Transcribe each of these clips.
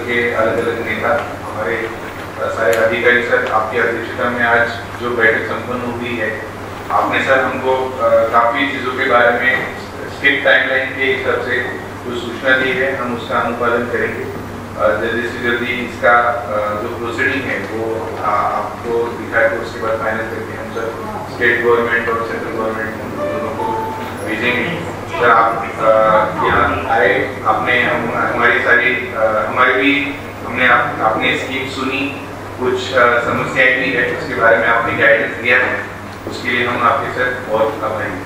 के अलग अलग नेता, हमारे सारे अधिकारी सर, आपकी अध्यक्षता में आज जो बैठक संपन्न हुई है, आपने सर हमको काफ़ी चीज़ों के बारे में स्ट्रिक्ट टाइमलाइन के हिसाब से जो सूचना दी है, हम उसका अनुपालन करेंगे। जल्दी से जल्दी इसका जो प्रोसीडिंग है वो आपको दिखाए, तो उसके बाद फाइनल करके हम सर स्टेट गवर्नमेंट और सेंट्रल गवर्नमेंट दोनों को भेजेंगे। सर आप यहाँ आए, आपने हमारी सारी हमारी भी हमने आपने स्कीम सुनी, कुछ समस्याएं भी है, उसके बारे में आपने गाइडेंस दिया है, उसके लिए हम आपके सर बहुत आभारी हैं।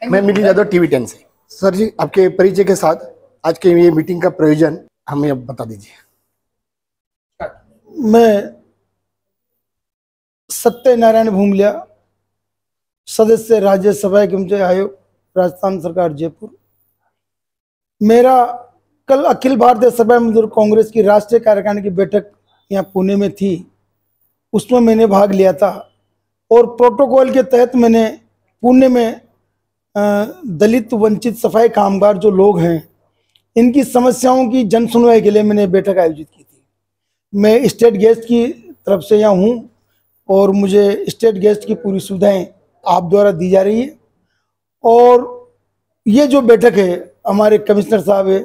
मैं मिलिंद यादव, टीवी 10 से। सर जी, आपके परिचय के साथ आज के ये मीटिंग का प्रयोजन हमें अब बता दीजिए। मैं सत्यनारायण भूमलिया, सदस्य राज्यसभा कर्मचारी आयोग, राजस्थान सरकार, जयपुर। मेरा कल अखिल भारतीय सभा मजदूर कांग्रेस की राष्ट्रीय कार्यकारिणी की बैठक यहाँ पुणे में थी, उसमें मैंने भाग लिया था और प्रोटोकॉल के तहत मैंने पुणे में दलित वंचित सफाई कामगार जो लोग हैं, इनकी समस्याओं की जन सुनवाई के लिए मैंने बैठक आयोजित की थी। मैं स्टेट गेस्ट की तरफ से यहाँ हूँ और मुझे स्टेट गेस्ट की पूरी सुविधाएं आप द्वारा दी जा रही है। और ये जो बैठक है, हमारे कमिश्नर साहब है,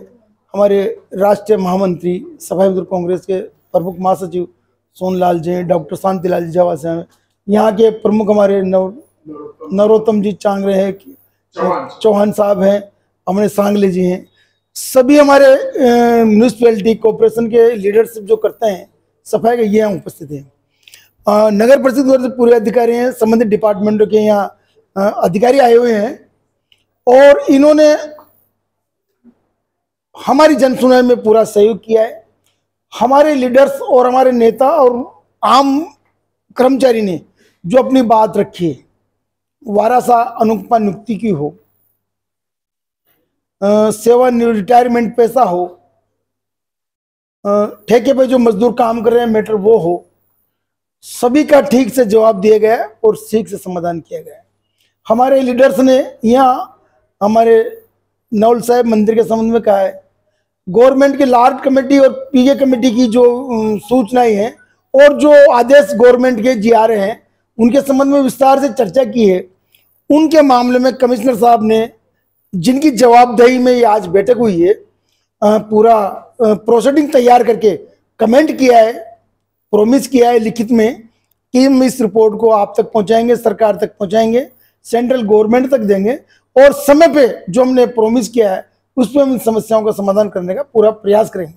हमारे राष्ट्रीय महामंत्री सफाई मजदूर कांग्रेस के प्रमुख महासचिव सोनलाल जी, डॉक्टर शांतिलाल जी जवासे हैं, यहाँ के प्रमुख हमारे नरोत्तम जी चांगरे हैं, चौहान साहब हैं, हमारे सांगले जी हैं, सभी हमारे म्यूनिसिपैलिटी कॉर्पोरेशन के लीडरशिप जो करते हैं सफाई के, ये यहाँ उपस्थित हैं। नगर परिषद द्वारा पूरे अधिकारी हैं, संबंधित डिपार्टमेंटों के यहाँ अधिकारी आए हुए हैं और इन्होंने हमारी जनसुनवाई में पूरा सहयोग किया है। हमारे लीडर्स और हमारे नेता और आम कर्मचारी ने जो अपनी बात रखी है, वारासा अनुकंपा नियुक्ति की हो, सेवा रिटायरमेंट पैसा हो, ठेके पे जो मजदूर काम कर रहे हैं मैटर वो हो, सभी का ठीक से जवाब दिया गया और ठीक से समाधान किया गया। हमारे लीडर्स ने यहाँ हमारे नवल साहब मंदिर के संबंध में कहा है, गवर्नमेंट की लार्ज कमेटी और पीए कमेटी की जो सूचनाएं हैं और जो आदेश गवर्नमेंट के जी आ रहे हैं, उनके संबंध में विस्तार से चर्चा की है। उनके मामले में कमिश्नर साहब ने, जिनकी जवाबदेही में ये आज बैठक हुई है, पूरा प्रोसीडिंग तैयार करके कमेंट किया है, प्रॉमिस किया है लिखित में कि हम इस रिपोर्ट को आप तक पहुंचाएंगे, सरकार तक पहुंचाएंगे, सेंट्रल गवर्नमेंट तक देंगे और समय पे जो हमने प्रॉमिस किया है उस पर हम इन समस्याओं का समाधान करने का पूरा प्रयास करेंगे।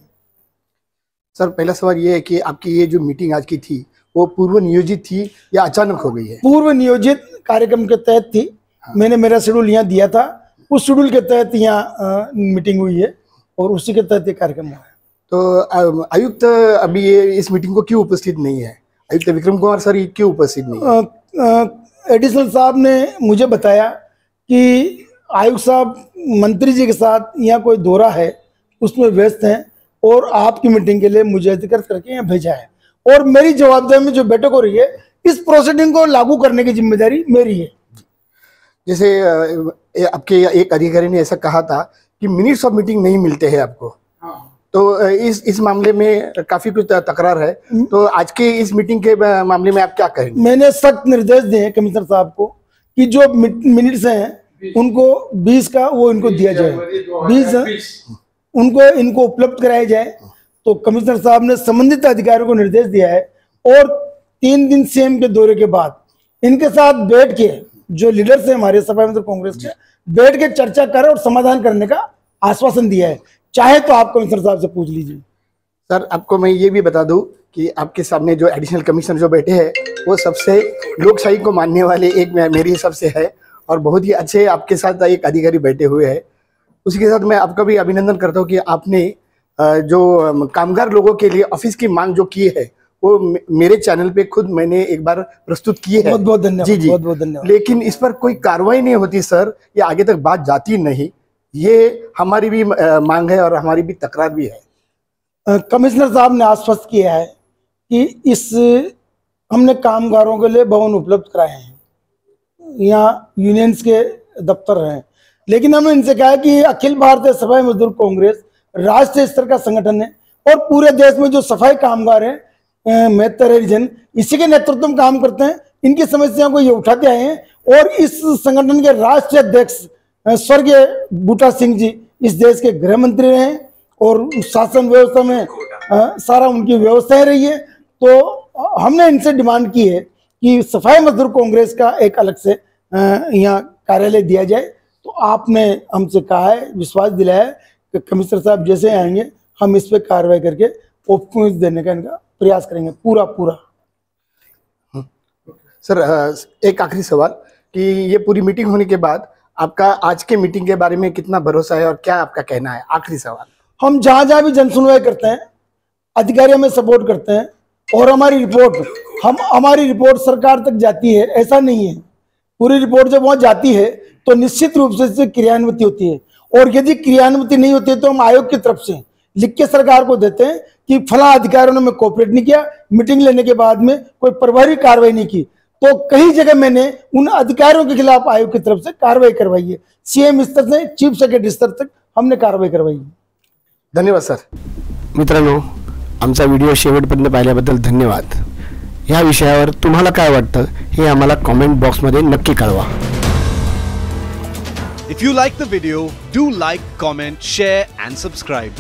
सर, पहला सवाल ये है कि आपकी ये जो मीटिंग आज की थी वो पूर्व नियोजित थी या अचानक हो गई है? पूर्व नियोजित कार्यक्रम के तहत थी। हाँ। मैंने मेरा शेड्यूल यहाँ दिया था, उस शेड्यूल के तहत यहाँ मीटिंग हुई है और उसी के तहत ये कार्यक्रम हुआ है। तो आयुक्त अभी ये इस मीटिंग को क्यों उपस्थित नहीं है? आयुक्त विक्रम कुमार सर ये क्यों उपस्थित नहीं है? एडिशनल साहब ने मुझे बताया कि आयुक्त साहब मंत्री जी के साथ यहाँ कोई दौरा है, उसमें व्यस्त हैं और आपकी मीटिंग के लिए मुझे अधिकृत करके यहाँ भेजा है और मेरी जवाबदेही में जो बैठक हो रही है, इस प्रोसीडिंग को लागू करने की जिम्मेदारी मेरी है। जैसे आपके एक अधिकारी ने ऐसा कहा था कि मिनट्स ऑफ मीटिंग नहीं मिलते हैं आपको। हाँ। तो इस मामले में काफी कुछ तकरार है, तो आज के इस मीटिंग के मामले में आप क्या कहेंगे? मैंने सख्त निर्देश दिए हैं कमिश्नर साहब को कि जो मिनट्स हैं उनको 20 का वो इनको दिया जाए, 20 उनको इनको उपलब्ध कराया जाए। तो कमिश्नर साहब ने संबंधित अधिकारियों को निर्देश दिया है और 3 दिन सीएम के दौरे के बाद इनके साथ बैठ के जो लीडर्स हैं हमारे सफाई मजदूर कांग्रेस के, बैठ के चर्चा कर और समाधान करने का आश्वासन दिया है। चाहे तो आप कमिश्नर साहब से पूछ लीजिए। सर, आपको मैं ये भी बता दूं कि आपके सामने जो एडिशनल कमिश्नर जो बैठे हैं वो सबसे लोकशाही को मानने वाले एक मेरे हिसाब से है और बहुत ही अच्छे आपके साथ एक अधिकारी बैठे हुए हैं। उसी के साथ मैं आपका भी अभिनंदन करता हूँ कि आपने जो कामगार लोगों के लिए ऑफिस की मांग जो की है वो मेरे चैनल पे खुद मैंने एक बार प्रस्तुत की है। बहुत बहुत धन्यवाद। जी जी, बहुत बहुत धन्यवाद। लेकिन इस पर कोई कार्रवाई नहीं होती सर, ये आगे तक बात जाती नहीं। ये हमारी भी मांग है और हमारी भी तकरार भी है। कमिश्नर साहब ने आश्वस्त किया है कि हमने कामगारों के लिए भवन उपलब्ध कराए हैं। यहाँ यूनियंस के दफ्तर हैं, लेकिन हमने इनसे कहा कि अखिल भारतीय सफाई मजदूर कांग्रेस राष्ट्रीय स्तर का संगठन है और पूरे देश में जो सफाई कामगार हैं मेहतर हरिजन इसी के नेतृत्व में काम करते हैं, इनकी समस्याओं को ये उठाते आए हैं। और इस संगठन के राष्ट्रीय अध्यक्ष स्वर्गीय बूटा सिंह जी इस देश के गृह मंत्री रहे और शासन व्यवस्था में सारा उनकी व्यवस्थाएं रही है। तो हमने इनसे डिमांड की है कि सफाई मजदूर कांग्रेस का एक अलग से यहाँ कार्यालय दिया जाए। तो आपने हमसे कहा है, विश्वास दिलाया है कि कमिश्नर साहब जैसे आएंगे हम इस पर कार्रवाई करके ऑप्शन देने का इनका प्रयास करेंगे पूरा। सर एक आखिरी सवाल कि ये पूरी मीटिंग होने के बाद आपका आज के मीटिंग के बारे में कितना भरोसा है और क्या आपका कहना है? आखिरी सवाल। हम जहां जहां भी जन सुनवाई करते हैं अधिकारी हमें सपोर्ट करते हैं और हमारी रिपोर्ट सरकार तक जाती है, ऐसा नहीं है। पूरी रिपोर्ट जब वहां जाती है तो निश्चित रूप से इससे क्रियान्वित होती है और यदि क्रियान्वित नहीं होती है तो हम आयोग की तरफ से लिख के सरकार को देते हैं कि फला अधिकारियों ने हमें कोऑपरेट नहीं किया, मीटिंग लेने के बाद में कोई प्रभावी कार्रवाई नहीं की। तो कई जगह मैंने उन अधिकारियों के खिलाफ आयोग की तरफ से कार्रवाई करवाई है, सीएम स्तर से चीफ सेक्रेटरी स्तर तक हमने कार्रवाई करवाई है। धन्यवाद सर। मित्रांनो, आमचा व्हिडिओ शेवटपर्यंत पाहिल्याबद्दल धन्यवाद। या विषयावर तुम्हाला काय वाटतं हे आम्हाला कमेंट बॉक्समध्ये नक्की कळवा। If you like the video, do like, comment, share and subscribe.